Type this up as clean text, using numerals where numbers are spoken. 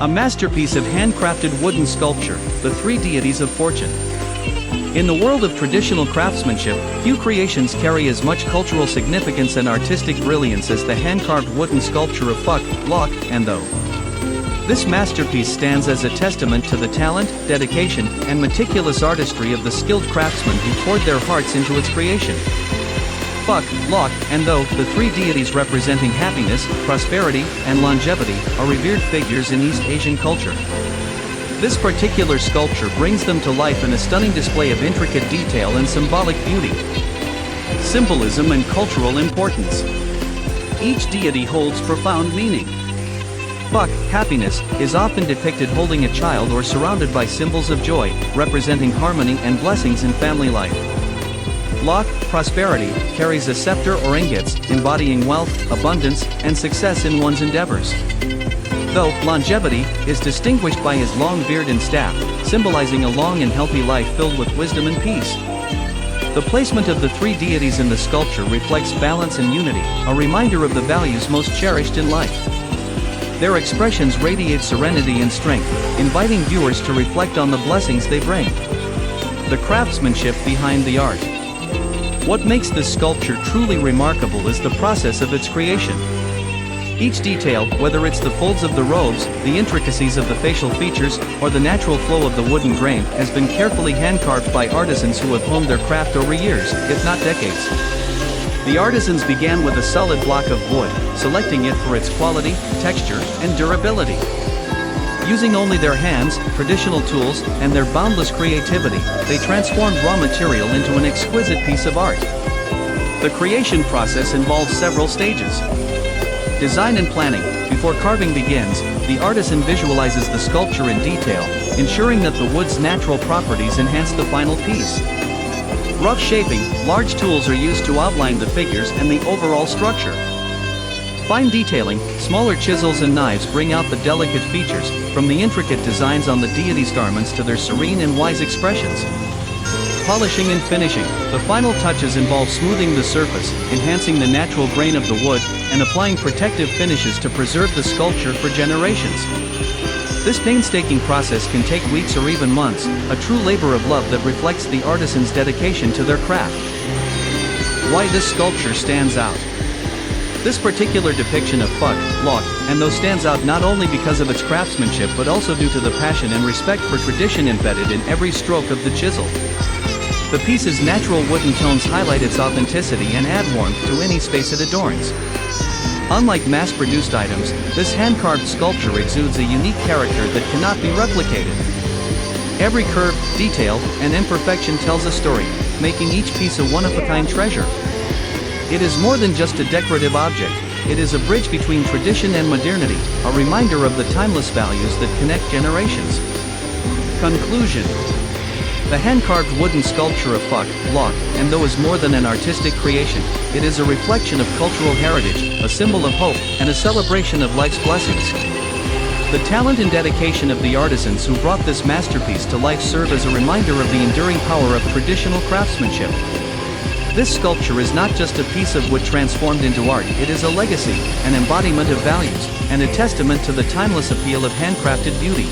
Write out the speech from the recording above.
A masterpiece of handcrafted wooden sculpture, the three deities of fortune. In the world of traditional craftsmanship, few creations carry as much cultural significance and artistic brilliance as the hand-carved wooden sculpture of Fuck, Lock, and Though. This masterpiece stands as a testament to the talent, dedication, and meticulous artistry of the skilled craftsmen who poured their hearts into its creation. Fuck, Lock, and Though, the three deities representing happiness, prosperity, and longevity, are revered figures in East Asian culture. This particular sculpture brings them to life in a stunning display of intricate detail and symbolic beauty. Symbolism and cultural importance. Each deity holds profound meaning. Fuck, happiness, is often depicted holding a child or surrounded by symbols of joy, representing harmony and blessings in family life. Lock, prosperity, carries a scepter or ingots, embodying wealth, abundance, and success in one's endeavors. Though, longevity, is distinguished by his long beard and staff, symbolizing a long and healthy life filled with wisdom and peace. The placement of the three deities in the sculpture reflects balance and unity, a reminder of the values most cherished in life. Their expressions radiate serenity and strength, inviting viewers to reflect on the blessings they bring. The craftsmanship behind the art. What makes this sculpture truly remarkable is the process of its creation. Each detail, whether it's the folds of the robes, the intricacies of the facial features, or the natural flow of the wooden grain, has been carefully hand-carved by artisans who have honed their craft over years, if not decades. The artisans began with a solid block of wood, selecting it for its quality, texture, and durability. Using only their hands, traditional tools, and their boundless creativity, they transformed raw material into an exquisite piece of art. The creation process involves several stages. Design and planning. Before carving begins, the artisan visualizes the sculpture in detail, ensuring that the wood's natural properties enhance the final piece. Rough shaping. Large tools are used to outline the figures and the overall structure. Fine detailing. Smaller chisels and knives bring out the delicate features, from the intricate designs on the deity's garments to their serene and wise expressions. Polishing and finishing. The final touches involve smoothing the surface, enhancing the natural grain of the wood, and applying protective finishes to preserve the sculpture for generations. This painstaking process can take weeks or even months, a true labor of love that reflects the artisan's dedication to their craft. Why this sculpture stands out. This particular depiction of Fuck, Lock, and Though stands out not only because of its craftsmanship but also due to the passion and respect for tradition embedded in every stroke of the chisel. The piece's natural wooden tones highlight its authenticity and add warmth to any space it adorns. Unlike mass-produced items, this hand-carved sculpture exudes a unique character that cannot be replicated. Every curve, detail, and imperfection tells a story, making each piece a one-of-a-kind treasure. It is more than just a decorative object, it is a bridge between tradition and modernity, a reminder of the timeless values that connect generations. Conclusion. The hand-carved wooden sculpture of Fuck, Lock, and Though is more than an artistic creation, it is a reflection of cultural heritage, a symbol of hope, and a celebration of life's blessings. The talent and dedication of the artisans who brought this masterpiece to life serve as a reminder of the enduring power of traditional craftsmanship. This sculpture is not just a piece of wood transformed into art, it is a legacy, an embodiment of values, and a testament to the timeless appeal of handcrafted beauty.